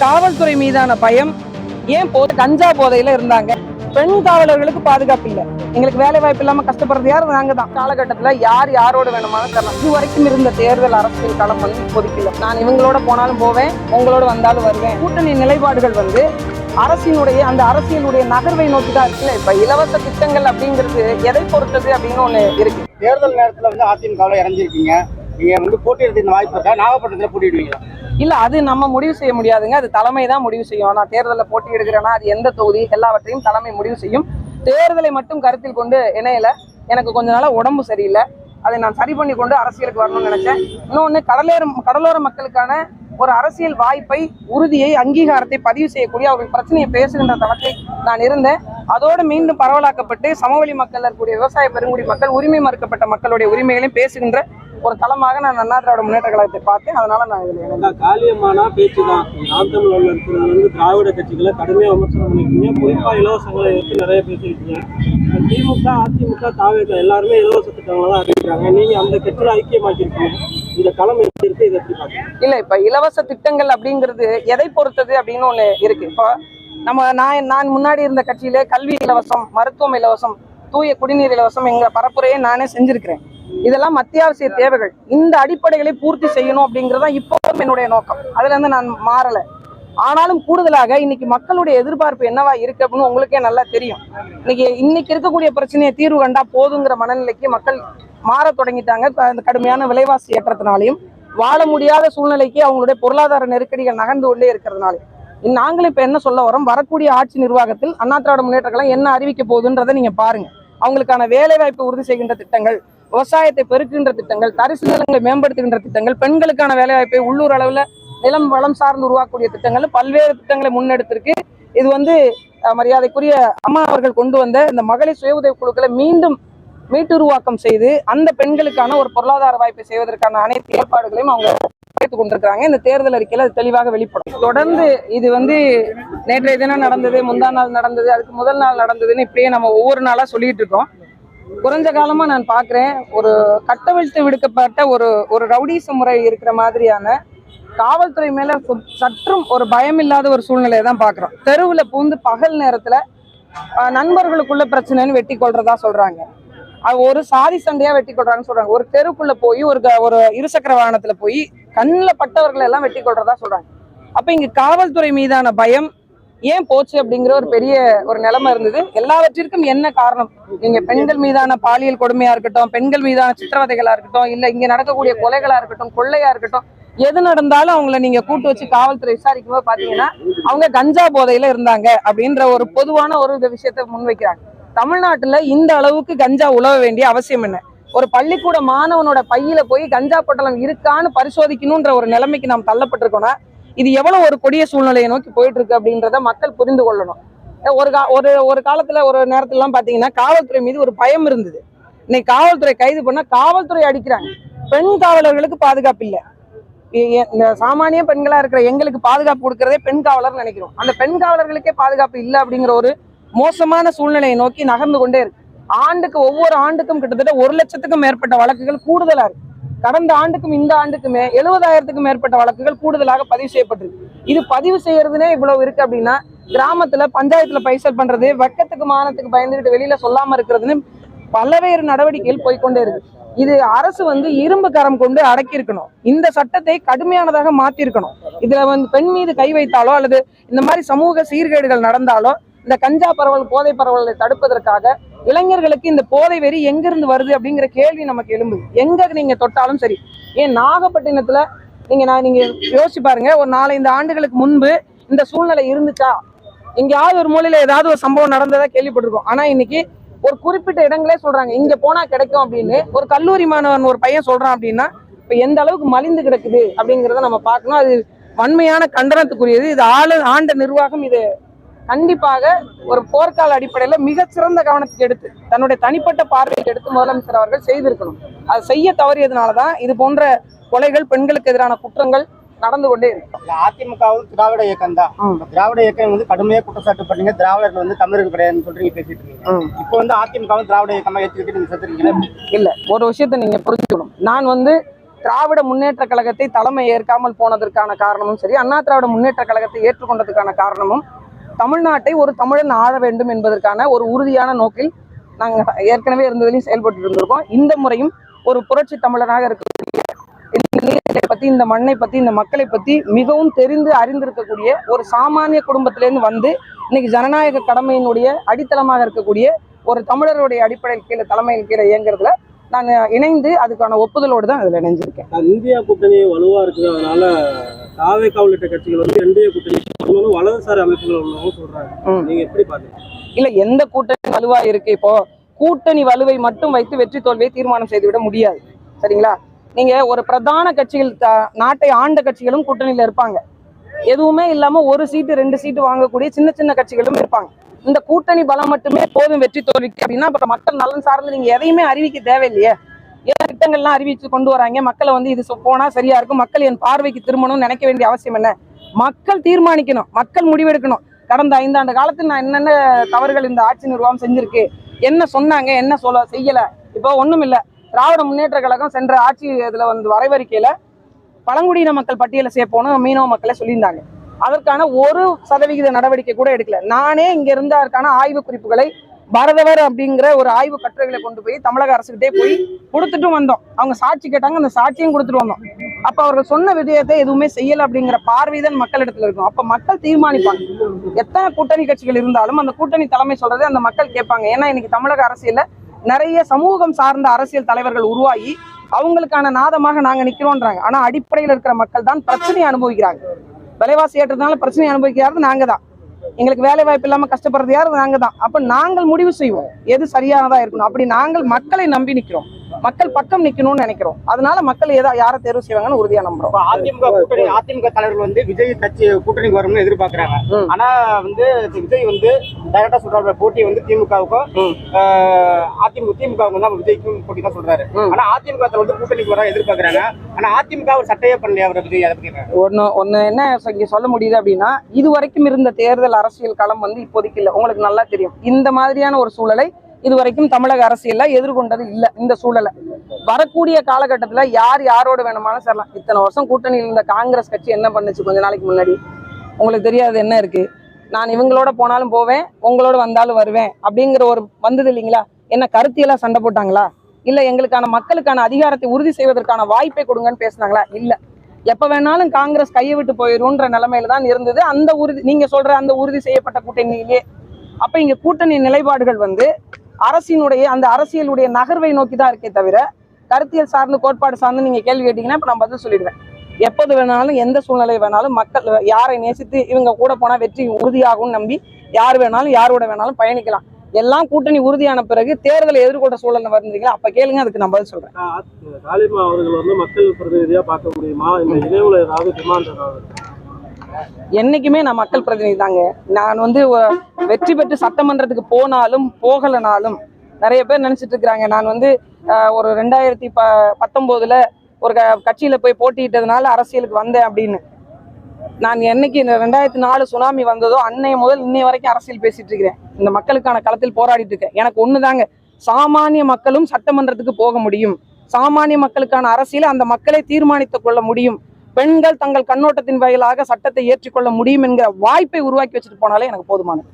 காவல்துறை மீதான பயம் ஏன் கஞ்சா போதையில இருந்தாங்க. பெண் காவலர்களுக்கு பாதுகாப்பு இல்லை. எங்களுக்கு வேலை வாய்ப்பு இல்லாம கஷ்டப்படுறது யார்? நாங்க தான். காலகட்டத்துல யார் யாரோட வேணுமானு தரலாம். இது வரைக்கும் இருந்த தேர்தல் அரசியல் களம் இப்போதைக்கு நான் இவங்களோட போனாலும் போவேன், உங்களோட வந்தாலும் வருவேன். கூட்டணி நிலைப்பாடுகள் அரசினுடைய அந்த அரசியலுடைய நகர்வை நோக்கி தான் இருக்குல்ல. இப்ப இலவச திட்டங்கள் அப்படிங்கிறது எதை பொறுத்தது அப்படின்னு ஒண்ணு இருக்கு. தேர்தல் நேரத்துல அதிமுகவில் இறங்கிருக்கீங்க, நீங்க போட்டியிடுறது இந்த வாய்ப்பு இருக்கா? நாகப்பட்டினத்துல போட்டியிடுவீங்களா? இல்ல, அது நம்ம முடிவு செய்ய முடியாதுங்க. அது தலைமை தான் முடிவு செய்யும். நான் தேர்தலில் போட்டி எடுக்கிறேன்னா அது எந்த தொகுதி எல்லாவற்றையும் தலைமை முடிவு செய்யும். தேர்தலை மட்டும் கருத்தில் கொண்டு இணையல. எனக்கு கொஞ்ச நாளா உடம்பு சரியில்லை, அதை நான் சரி பண்ணி கொண்டு அரசியலுக்கு வரணும்னு நினைச்சேன். இன்னொன்னு, கடலோர மக்களுக்கான ஒரு அரசியல் வாய்ப்பை, உறுதியை, அங்கீகாரத்தை பதிவு செய்யக்கூடிய அவர்கள் பிரச்சனையை பேசுகின்ற தளத்தில் நான் இருந்தேன். அதோடு மீண்டும் பரவலாக்கப்பட்டு சமவெளி மக்கள் இருக்கக்கூடிய விவசாய பெருங்குடி மக்கள், உரிமை மறுக்கப்பட்ட மக்களுடைய உரிமைகளையும் பேசுகின்ற ஒரு தளமாக நான் அண்ணா திராவிட முன்னேற்ற கழகத்தை பார்த்தேன். அதனால நான் இதுல காலியமான பேச்சு தான். நாம் தமிழ் இருக்கிறது திராவிட கட்சிகளை கடுமையாக விமர்சனம் பண்ணிருக்கீங்க. குறிப்பா இலவசங்களை எடுத்து நிறைய பேசிருக்கீங்க. திமுக, அதிமுக, தாவேக எல்லாருமே இலவச திட்டங்களை தான் அறிவிக்கிறாங்க. நீங்க அந்த கட்சியில ஐக்கியமாக்கிருக்கீங்க. இந்த களம் எப்படி இருக்கு, இதை எப்படி பாருங்க? இல்ல, இப்ப இலவச திட்டங்கள் அப்படிங்கிறது எதை பொறுத்தது அப்படின்னு ஒண்ணு இருக்கு. இப்போ நான் முன்னாடி இருந்த கட்சியில கல்வி இலவசம், மருத்துவம் இலவசம், தூய குடிநீர் இலவசம் எங்க பரப்புரையை நானே செஞ்சிருக்கிறேன். இதெல்லாம் அத்தியாவசிய தேவைகள். இந்த அடிப்படைகளை பூர்த்தி செய்யணும் அப்படிங்கறதான் இப்போவும் என்னுடைய நோக்கம். அதுல இருந்து நான் மாறல. ஆனாலும் கூடுதலாக இன்னைக்கு மக்களுடைய எதிர்பார்ப்பு என்னவா இருக்கு அப்படின்னு உங்களுக்கே நல்லா தெரியும். இன்னைக்கு இருக்கக்கூடிய பிரச்சனையை தீர்வு கண்டா போதுங்கிற மனநிலைக்கு மக்கள் மாற தொடங்கிட்டாங்க. அந்த கடுமையான விலைவாசி ஏற்றத்தினாலையும் வாழ முடியாத சூழ்நிலைக்கு அவங்களுடைய பொருளாதார நெருக்கடிகள் நகர்ந்து கொண்டே இருக்கிறதுனால நாங்களும் இப்ப என்ன சொல்ல வரோம், வரக்கூடிய ஆட்சி நிர்வாகத்தில் அண்ணா திராவிட முன்னேற்ற கழகம் என்ன அறிவிக்க போகுதுன்றதை நீங்க பாருங்க. அவங்களுக்கான வேலை வாய்ப்பை உறுதி செய்கின்ற திட்டங்கள், விவசாயத்தை பெருக்குகின்ற திட்டங்கள், தரிசு நிலங்களை மேம்படுத்துகின்ற திட்டங்கள், பெண்களுக்கான வேலை வாய்ப்பை உள்ளூர் அளவுல நிலம் வளம் சார்ந்து உருவாக்கக்கூடிய திட்டங்கள், பல்வேறு திட்டங்களை முன்னெடுத்திருக்கு. இது மரியாதைக்குரிய அம்மா அவர்கள் கொண்டு வந்த இந்த மகளிர் சுய உதவி குழுக்களை மீண்டும் மீட்டுருவாக்கம் செய்து அந்த பெண்களுக்கான ஒரு பொருளாதார வாய்ப்பை செய்வதற்கான அனைத்து ஏற்பாடுகளையும் அவங்க கொண்டிருக்காங்க. இந்த தேர்தல் அறிக்கையில அது தெளிவாக வெளிப்படும். தொடர்ந்து இது நேற்றைய தினம் நடந்தது, முந்தா நாள் நடந்தது, அதுக்கு முதல் நாள் நடந்ததுன்னு இப்படியே நம்ம ஒவ்வொரு நாளா சொல்லிட்டு இருக்கோம். குறைஞ்ச காலமா நான் பாக்குறேன், ஒரு கட்டவிழ்த்து விடுக்கப்பட்ட ஒரு ரவுடிச முறை இருக்கிற மாதிரியான காவல்துறை மேல சற்றும் ஒரு பயம் இல்லாத ஒரு சூழ்நிலையை தான் பாக்குறோம். தெருவுல பூந்து பகல் நேரத்துல நண்பர்களுக்குள்ள பிரச்சனைன்னு வெட்டி கொள்றதா சொல்றாங்க. ஒரு சாதி சண்டையா வெட்டி கொள்றாங்கன்னு சொல்றாங்க. ஒரு தெருக்குள்ள போய் ஒரு இருசக்கர வாகனத்துல போய் கண்ணில் பட்டவர்களை எல்லாம் வெட்டி கொள்றதா சொல்றாங்க. அப்ப இங்க காவல்துறை மீதான பயம் ஏன் போச்சு அப்படிங்கிற ஒரு பெரிய ஒரு நிலைமை இருந்தது. எல்லாவற்றிற்கும் என்ன காரணம்? நீங்க பெண்கள் மீதான பாலியல் கொடுமையா இருக்கட்டும், பெண்கள் மீதான சித்திரவதைகளா இருக்கட்டும், இல்ல இங்க நடக்கக்கூடிய கொலைகளா இருக்கட்டும், கொள்ளையா இருக்கட்டும், எது நடந்தாலும் அவங்கள நீங்க கூட்டு வச்சு காவல்துறை விசாரிக்கும் போது பாத்தீங்கன்னா அவங்க கஞ்சா போதையில இருந்தாங்க அப்படின்ற ஒரு பொதுவான ஒரு விஷயத்தை முன்வைக்கிறாங்க. தமிழ்நாட்டுல இந்த அளவுக்கு கஞ்சா உழவ வேண்டிய அவசியம் என்ன? ஒரு பள்ளிக்கூட மாணவனோட பையில போய் கஞ்சா பொட்டலம் இருக்கான்னு பரிசோதிக்கணும்ன்ற ஒரு நிலைமைக்கு நாம் தள்ளப்பட்டிருக்கோம்னா இது எவ்வளவு ஒரு கொடிய சூழ்நிலையை நோக்கி போயிட்டு இருக்கு அப்படின்றத மக்கள் புரிந்து கொள்ளணும். ஒரு காலத்துல ஒரு நேரத்துல எல்லாம் பாத்தீங்கன்னா காவல்துறை மீது ஒரு பயம் இருந்தது. இன்னைக்கு காவல்துறை கைது பண்ணா காவல்துறை அடிக்கிறாங்க. பெண் காவலர்களுக்கு பாதுகாப்பு இல்லை. இந்த சாமானிய பெண்களா இருக்கிற எங்களுக்கு பாதுகாப்பு கொடுக்கறதே பெண் காவலர் நினைக்கிறோம். அந்த பெண் காவலர்களுக்கே பாதுகாப்பு இல்லை அப்படிங்கிற ஒரு மோசமான சூழ்நிலையை நோக்கி நகர்ந்து கொண்டே இருக்கு. ஒவ்வொரு ஆண்டுக்கும் கிட்டத்தட்ட 1 லட்சத்துக்கும் மேற்பட்ட வழக்குகள் கூடுதலா இருக்கு. கடந்த ஆண்டுக்கும் இந்த ஆண்டுக்குமே 70,000த்துக்கும் மேற்பட்ட வழக்குகள் கூடுதலாக பதிவு செய்யப்பட்டிருக்கு. இது பதிவு செய்யறதுனே இவ்வளவு இருக்கு அப்படின்னா கிராமத்துல பஞ்சாயத்துல பைசல் பண்றது, வெக்கத்துக்கு மானத்துக்கு பயந்துகிட்டு வெளியில சொல்லாம இருக்கிறதுன்னு பல்வேறு நடவடிக்கைகள் போய்கொண்டே இருக்கு. இது அரசு இரும்பு கரம் கொண்டு அடக்கி இருக்கணும். இந்த சட்டத்தை கடுமையானதாக மாத்தி இருக்கணும். இதுல பெண் மீது கை வைத்தாலோ அல்லது இந்த மாதிரி சமூக சீர்கேடுகள் நடந்தாலோ இந்த கஞ்சா பரவல், போதை பரவலை தடுப்பதற்காக இளைஞர்களுக்கு இந்த போதை வெறி எங்கிருந்து வருது அப்படிங்கிற கேள்வி நமக்கு எழும்புது. எங்க நீங்க தொட்டாலும் சரி. ஏன் நாகப்பட்டினத்துல நீங்க யோசிச்சு பாருங்க, ஒரு 4-5 ஆண்டுகளுக்கு முன்பு இந்த சூழ்நிலை இருந்துச்சா? எங்கேயாவது ஒரு மூலையில ஏதாவது ஒரு சம்பவம் நடந்ததா கேள்விப்பட்டிருக்கோம். ஆனா இன்னைக்கு ஒரு குறிப்பிட்ட இடங்களே சொல்றாங்க இங்க போனா கிடைக்கும் அப்படின்னு. ஒரு கல்லூரி மாணவன் ஒரு பையன் சொல்றான் அப்படின்னா இப்ப எந்த அளவுக்கு மலிந்து கிடக்குது அப்படிங்கிறத நம்ம பார்க்கணும். அது வன்மையான கண்டனத்துக்குரியது. இது ஆண்ட நிர்வாகம் இது கண்டிப்பாக ஒரு போர்க்கால அடிப்படையில மிகச்சிறந்த கவனத்துக்கு எடுத்து தன்னுடைய தனிப்பட்ட பார்வைக்கு எடுத்து முதலமைச்சர் அவர்கள் செய்திருக்கணும். அதை செய்ய தவறியதுனாலதான் இது போன்ற கொலைகள், பெண்களுக்கு எதிரான குற்றங்கள் நடந்து கொண்டே இருக்கு. அதிமுகவும் திராவிட இயக்கம் தான். திராவிட இயக்கம் கடுமையாக குற்றச்சாட்டு பண்ணீங்க. திராவிடர்கள் தமிழர்கள் கிடையாதுன்னு சொல்றீங்க, பேசிட்டு இருக்கீங்க. இப்போ அதிமுகவும் திராவிட இயக்கமா ஏற்றுக்கிட்டு நீங்க செத்துறீங்களா? இல்ல, ஒரு விஷயத்த நீங்க புரிஞ்சுக்கணும். நான் திராவிட முன்னேற்ற கழகத்தை தலைமை ஏற்காமல் போனதற்கான காரணமும் சரி, அண்ணா திராவிட முன்னேற்ற கழகத்தை ஏற்றுக்கொண்டதுக்கான காரணமும் தமிழ்நாட்டை ஒரு தமிழன் ஆள வேண்டும் என்பதற்கான ஒரு உறுதியான நோக்கில் நாங்கள் ஏற்கனவே இருந்ததிலையும் செயல்பட்டு இருந்திருக்கோம். இந்த முறையும் ஒரு புரட்சி தமிழனாக இருக்கக்கூடிய இந்த நீரை பத்தி, இந்த மண்ணை பத்தி, இந்த மக்களை பத்தி மிகவும் தெரிந்து அறிந்திருக்கக்கூடிய ஒரு சாமானிய குடும்பத்திலேருந்து வந்து இன்னைக்கு ஜனநாயக கடமையினுடைய அடித்தளமாக இருக்கக்கூடிய ஒரு தமிழருடைய அடிப்படையில் கீழே தலைமையில் கீழே இயங்குறதுல நான் இணைந்து அதுக்கான ஒப்புதலோடு தான் அதில் இணைஞ்சிருக்கேன். இந்தியா கூட்டணி வலுவா இருக்குது, அதனால தாவேகா உள்ளிட்ட கட்சிகள் வந்து என்டிஏ கூட்டணி வலதுசாரி அமைப்புகள் உள்ளவங்க சொல்றாங்க. நீங்க எப்படி பாத்தீங்க? இல்ல, எந்த கூட்டணி வலுவா இருக்கு? இப்போ கூட்டணி வலுவை மட்டும் வைத்து வெற்றி தோல்வியை தீர்மானம் செய்துவிட முடியாது. சரிங்களா? நீங்க ஒரு பிரதான கட்சிகள், நாட்டை ஆண்ட கட்சிகளும் கூட்டணியில இருப்பாங்க. எதுவுமே இல்லாம ஒரு சீட்டு 2 சீட்டு வாங்கக்கூடிய சின்ன சின்ன கட்சிகளும் இருப்பாங்க. இந்த கூட்டணி பலம் மட்டுமே போதும் வெற்றி தோல்விக்கு அப்படின்னா அப்புறம் மக்கள் நலன் சார்ந்து நீங்க எதையுமே அறிவிக்க தேவையில்லையே. ஏன் திட்டங்கள்லாம் அறிவிச்சு கொண்டு வராங்க? மக்களை வந்து இது போனா சரியா இருக்கும், மக்கள் என் பார்வைக்கு திரும்பணும்னு நினைக்க வேண்டிய அவசியம் என்ன? மக்கள் தீர்மானிக்கணும், மக்கள் முடிவெடுக்கணும். கடந்த 5 ஆண்டு காலத்தில் நான் என்னென்ன தவறுகள் இந்த ஆட்சி நிர்வாகம் செஞ்சிருக்கு, என்ன சொன்னாங்க, என்ன செய்யல. இப்போ ஒண்ணும் இல்ல, திராவிட முன்னேற்ற கழகம் சென்ற ஆட்சி இதுல வந்து வரைவறிக்கையில பழங்குடியின மக்கள் பட்டியலை சேர்ப்போன்னு மீனவ மக்களை சொல்லியிருந்தாங்க. அதற்கான 1% நடவடிக்கை கூட எடுக்கல. நானே இங்க இருந்த அதற்கான ஆய்வு குறிப்புகளை பரதவர் அப்படிங்கிற ஒரு ஆய்வு கட்டுரைகளை கொண்டு போய் தமிழக அரசுகிட்டே போய் கொடுத்துட்டும் வந்தோம். அவங்க சாட்சி கேட்டாங்க, அந்த சாட்சியும் கொடுத்துட்டு வந்தோம். அப்ப அவர்கள் சொன்ன விடயத்தை எதுவுமே செய்யல அப்படிங்கிற பார்வைதான் மக்களிடத்துல இருக்கும். அப்ப மக்கள் தீர்மானிப்பாங்க. எத்தனை கூட்டணி கட்சிகள் இருந்தாலும் அந்த கூட்டணி தலைமை சொல்றதை அந்த மக்கள் கேட்பாங்க. ஏன்னா இன்னைக்கு தமிழக அரசியல்ல நிறைய சமூகம் சார்ந்த அரசியல் தலைவர்கள் உருவாகி அவங்களுக்கான நாதமாக நாங்க நிக்கிறோன்றாங்க. ஆனா அடிப்படையில் இருக்கிற மக்கள் தான் பிரச்சனையை அனுபவிக்கிறாங்க. விலைவாசி ஏற்றதுனால பிரச்சனை அனுபவிக்கிறது நாங்க தான். எங்களுக்கு வேலை வாய்ப்பு இல்லாம கஷ்டப்படுறது யாரு? நாங்க தான். அப்ப நாங்கள் முடிவு செய்வோம் எது சரியானதா இருக்கணும். அப்படி நாங்கள் மக்களை நம்பி நிக்கிறோம், மக்கள் பக்கம் நிக்கணும்னு நினைக்கிறோம். அதனால மக்கள் யாரை தேர்வு செய்வாங்கன்னு உறுதியா நம்புறோம். அதிமுக தலைவர்கள் வந்து விஜய் கட்சி கூட்டணிக்கு வரும்னு எதிர்பார்க்கிறாங்க. ஆனா வந்து விஜய் வந்து டைரக்டா சொல்றாரு, போட்டி வந்து திமுகவுக்கும் திமுகவுக்கும் தான் விஜய்க்கும் போட்டி தான் சொல்றாரு. ஆனா அதிமுக வந்து கூட்டணிக்கு வர எதிர்பார்க்கிறாங்க. ஆனா அதிமுக ஒரு சட்டையே பண்ணலையா அவர் விஜய்? அதை பத்தி ஒன்னு என்ன இங்க சொல்ல முடியுது அப்படின்னா, இது வரைக்கும் இருந்த தேர்தல் அரசியல் களம் வந்து இப்போதைக்கு இல்லை. உங்களுக்கு நல்லா தெரியும், இந்த மாதிரியான ஒரு சூழலை இதுவரைக்கும் தமிழக அரசியல்ல எதிர்கொண்டது இல்ல. இந்த சூழலை வரக்கூடிய காலகட்டத்துல யார் யாரோடு வேணுமாலும் சேரலாம். இத்தனை வருஷம் கூட்டணியில் இருந்த காங்கிரஸ் கட்சி என்ன பண்ணுச்சு கொஞ்ச நாளைக்கு முன்னாடி? உங்களுக்கு தெரியாது என்ன இருக்கு? நான் இவங்களோட போனாலும் போவேன், உங்களோட வந்தாலும் வருவேன் அப்படிங்கிற ஒரு வந்தது இல்லைங்களா? என்ன கருத்தியெல்லாம் சண்டை போட்டாங்களா? இல்ல எங்களுக்கான மக்களுக்கான அதிகாரத்தை உறுதி செய்வதற்கான வாய்ப்பை கொடுங்கன்னு பேசினாங்களா? இல்ல. எப்ப வேணாலும் காங்கிரஸ் கையை விட்டு போயிரும்ன்ற நிலைமையில தான் இருந்தது அந்த உறுதி. நீங்க சொல்ற அந்த உறுதி செய்யப்பட்ட கூட்டணியிலேயே. அப்ப இங்க கூட்டணி நிலைப்பாடுகள் வந்து அரசினுடைய அந்த அரசியலுடைய நகர்வை நோக்கி தான் இருக்கே தவிர கருத்தியல் சார்ந்து கோட்பாடு சார்ந்து நீங்க கேள்வி கேட்டீங்கன்னா இப்ப நான் பதில் சொல்லிடுவேன். எப்போது வேணாலும் எந்த சூழ்நிலை வேணாலும் மக்கள் யாரை நேசித்து இவங்க கூட போனா வெற்றி உறுதியாகும்னு நம்பி யார் வேணாலும் யாரோட வேணாலும் பயணிக்கலாம். எல்லாம் கூட்டணி உறுதியான பிறகு தேர்தலை எதிர்கொண்ட சூழல் வந்தீங்களா அப்ப கேளுங்க, அதுக்கு நான் பதில் சொல்றேன். காளிமா அவர்கள் வந்து மக்கள் பிரதிநிதியா பார்க்க முடியுமா? இந்த இணைவுல ஏதாவது டிமாண்ட் ஏதாவது? என்னைக்குமே நான் மக்கள் பிரதிநிதி தாங்க. நான் வந்து வெற்றி பெற்று சட்டமன்றத்துக்கு போனாலும் போகலனாலும் நிறைய பேர் நினைச்சிட்டு இருக்கிறாங்க நான் வந்து ஒரு 2019 ஒரு கட்சியில போய் போட்டியிட்டதுனால அரசியலுக்கு வந்தேன் அப்படின்னு. நான் என்னைக்கு இந்த 2004 சுனாமி வந்ததோ அன்னைய முதல் இன்னை வரைக்கும் அரசியல் பேசிட்டு இருக்கிறேன். இந்த மக்களுக்கான களத்தில் போராடிட்டு இருக்கேன். எனக்கு ஒண்ணுதாங்க, சாமானிய மக்களும் சட்டமன்றத்துக்கு போக முடியும், சாமானிய மக்களுக்கான அரசியலை அந்த மக்களை தீர்மானித்துக் கொள்ள முடியும், பெண்கள் தங்கள் கண்ணோட்டத்தின் வாயிலாக சட்டத்தை ஏற்றுக்கொள்ள முடியும் என்கிற வாய்ப்பை உருவாக்கி வச்சுட்டு போனாலே எனக்கு போதுமானது.